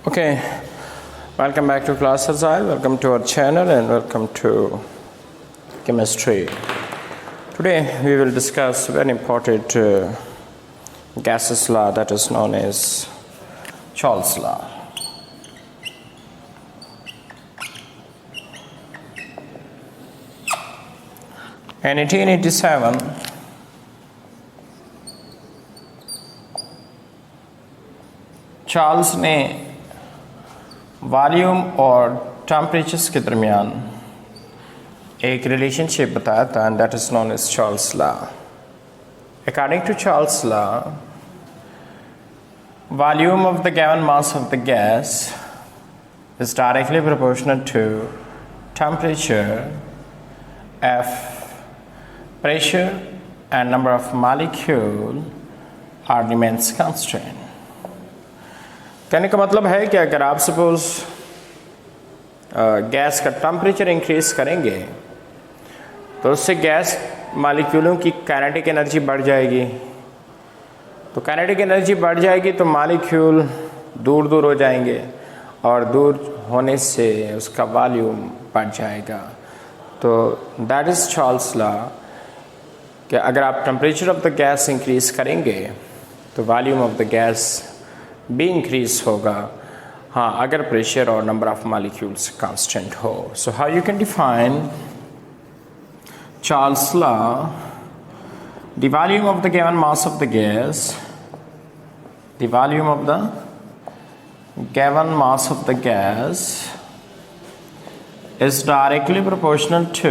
Okay, welcome back to class Azai. Welcome to our channel and welcome to chemistry. Today we will discuss very important gases law that is known as Charles law. In 1887, Charles ने volume और temperatures के दरमियान एक relationship बताया था and that is known as Charles law. According to Charles law, volume of the given mass of the gas is directly proportional to temperature, F, pressure and number of molecule are remains constant. कहने का मतलब है कि अगर आप suppose gas का temperature increase करेंगे तो उससे गैस मालिक्यूलों की काइनेटिक एनर्जी बढ़ जाएगी. तो काइनेटिक एनर्जी बढ़ जाएगी तो मालिक्यूल दूर दूर हो जाएंगे और दूर होने से उसका वॉल्यूम बढ़ जाएगा. तो दैट इज़ चार्ल्स लॉ कि अगर आप temperature of the gas increase करेंगे तो वॉल्यूम ऑफ द गैस भी इंक्रीज होगा, हाँ, अगर प्रेशर और नंबर ऑफ मॉलिक्यूल्स कांस्टेंट हो. So how you can define Charles law? The volume of the given mass of the gas, the volume of the given mass of the gas is directly proportional to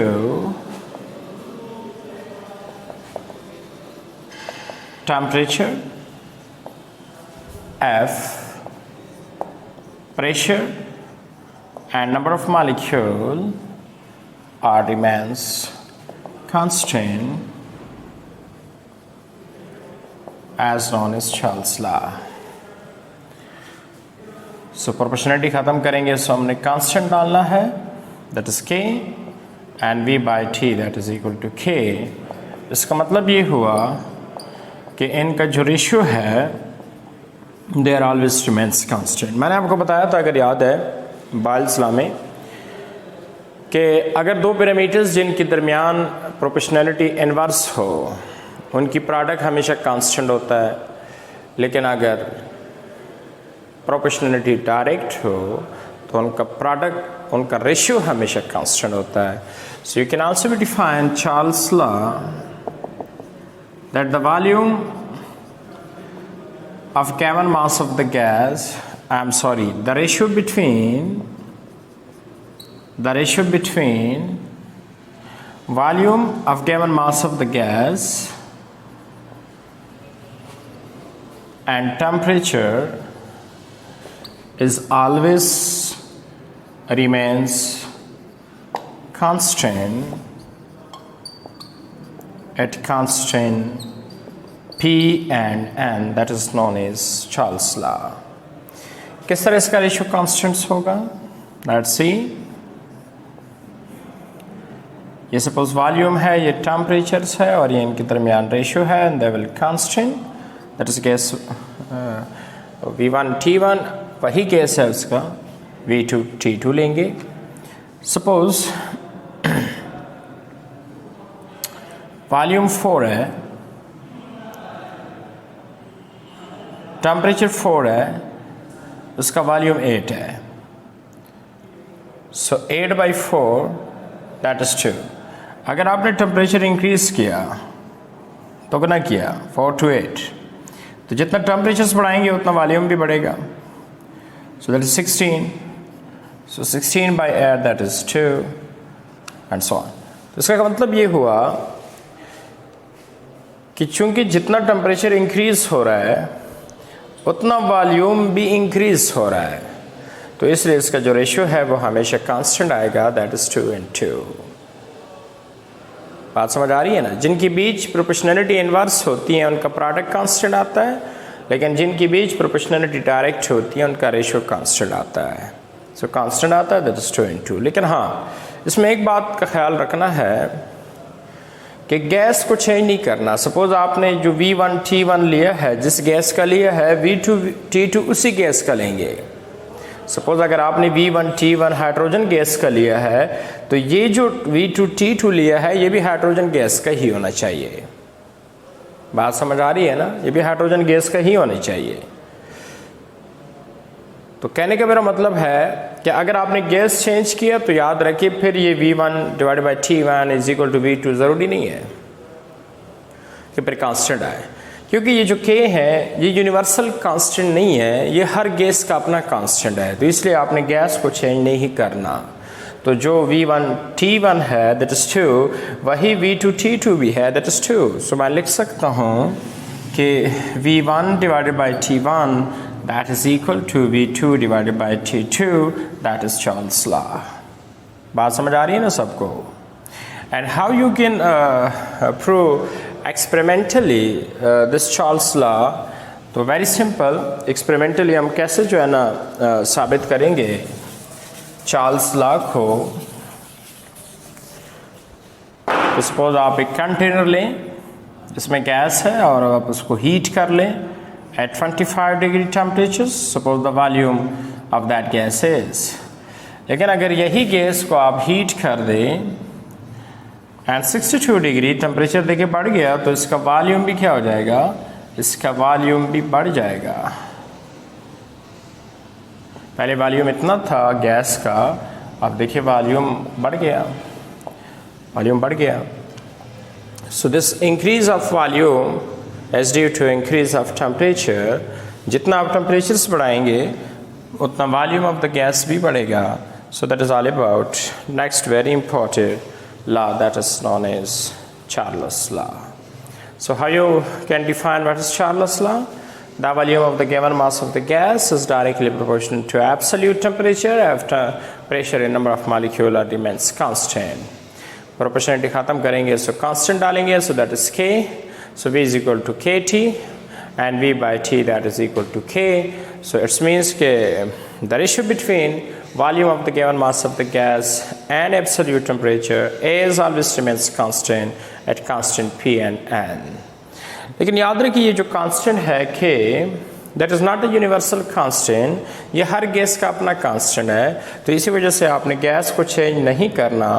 temperature, F, pressure and number of molecule are remains constant as known as Charles law. So proportionality ख़त्म करेंगे so हमने constant डालना है that is K and V by T that is equal to K. इसका मतलब ये हुआ कि इनका जो रेशियो है they are always remains constant. मैंने आपको बताया था, अगर याद है बायल्स लॉ में, कि अगर दो पैरामीटर्स जिनके दरमियान प्रोपोर्शनलिटी इनवर्स हो उनकी प्रोडक्ट हमेशा कांस्टेंट होता है, लेकिन अगर प्रोपोर्शनलिटी डायरेक्ट हो तो उनका प्रोडक्ट, उनका रेशियो हमेशा कांस्टेंट होता है. So you can also be define Charles law that the volume of given mass of the gas, the ratio between volume of given mass of the gas and temperature is always remains constant at constant P and N, that is known as Charles law. किस तरह इसका ratio constants होगा? Let's see. ये suppose volume है, ये temperatures है और ये इनके दरमियान रेशियो है and they will constant, that is gas V1 T1, वही गैस है उसका V2 T2 लेंगे. सपोज वॉल्यूम 4 है, टेम्परेचर 4 है, उसका वॉल्यूम 8 है. सो 8/4 दैट इज 2. अगर आपने टेम्परेचर इंक्रीज किया तो कितना किया, 4 to 8, तो जितना टेम्परेचर्स बढ़ाएंगे उतना वॉल्यूम भी बढ़ेगा. So that is 16. So 16/8 that is 2 and so on. तो इसका मतलब ये हुआ कि चूंकि जितना टेम्परेचर इंक्रीज हो रहा है उतना वॉल्यूम भी इंक्रीज हो रहा है, तो इसलिए इसका जो रेशियो है वो हमेशा कांस्टेंट आएगा, दैट इज 2 and 2. बात समझ आ रही है ना? जिनके बीच प्रोपोर्शनलिटी इनवर्स होती है उनका प्रोडक्ट कांस्टेंट आता है, लेकिन जिनके बीच प्रोपोर्शनलिटी डायरेक्ट होती है उनका रेशियो कांस्टेंट आता है. सो कांस्टेंट आता है दैट इज 2 and 2. लेकिन हाँ, इसमें एक बात का ख्याल रखना है कि गैस को चेंज नहीं करना. सपोज आपने जो V1 T1 लिया है, जिस गैस का लिया है V2 T2 उसी गैस का लेंगे. सपोज अगर आपने V1T1 हाइड्रोजन गैस का लिया है तो ये जो V2T2 लिया है ये भी हाइड्रोजन गैस का ही होना चाहिए। बात समझ आ रही है ना, ये भी हाइड्रोजन गैस का ही होना चाहिए। तो कहने का मेरा मतलब है कि अगर आपने गैस चेंज किया तो याद रखिए फिर ये V1/T1 is equal to V2 ज़रूरी नहीं है कि फिर कांस्टेंट आए, क्योंकि ये जो K है ये यूनिवर्सल कांस्टेंट नहीं है, ये हर गैस का अपना कांस्टेंट है। तो इसलिए आपने गैस को चेंज नहीं करना। तो जो V1T1 है दैट इज़ 2, वही V2T2 भी है दैट इज़ 2। सो मैं लिख सकता हूँ कि V1/T1 that is equal to V2/T2 that is Charles law। बात समझ आ रही है ना सबको? And how you can prove experimentally this Charles law? तो very simple, experimentally हम कैसे जो है ना साबित करेंगे चार्ल्स लॉ को। तो सपोज आप एक कंटेनर लें जिसमें गैस है और आप उसको हीट कर लें at 25 degree temperature, suppose the volume of that gas is. लेकिन अगर यही गैस को आप हीट कर दें एंड 62 डिग्री टेम्परेचर देके बढ़ गया तो इसका वॉल्यूम भी क्या हो जाएगा, इसका वॉल्यूम भी बढ़ जाएगा। पहले वॉल्यूम इतना था गैस का, अब देखिए वॉल्यूम बढ़ गया, वॉल्यूम बढ़ गया। So this increase of volume as due to increase of temperature. जितना आप टेम्परेचर्स बढ़ाएंगे उतना वॉल्यूम ऑफ द गैस भी बढ़ेगा। So that is all about next very important law that is known as Charles law. So how you can define what is Charles law? The volume of the given mass of the gas is directly proportional to absolute temperature after pressure in number of molecule remains constant. Proportionality खत्म करेंगे so constant डालेंगे, so that is K. So V is equal to KT and V by T that is equal to K. So it means के the ratio between volume of the given mass of the gas and absolute temperature is always remains constant at constant P and N. लेकिन याद रखिए ये जो constant है K that is not a universal constant, ये हर gas का अपना constant है। तो इसी वजह से आपने गैस को चेंज नहीं करना।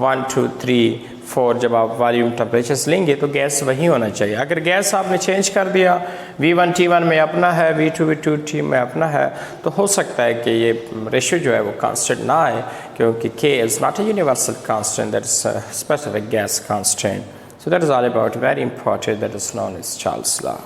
1 2 3 4 जब आप वॉल्यूम टेम्परेचर्स लेंगे तो गैस वही होना चाहिए। अगर गैस आपने चेंज कर दिया, V1T1 में अपना है, V2T में अपना है, तो हो सकता है कि ये रेशियो जो है वो कांस्टेंट ना आए, क्योंकि K is not a universal constant, that is specific gas constant. So that is all about very important, that is known as Charles law.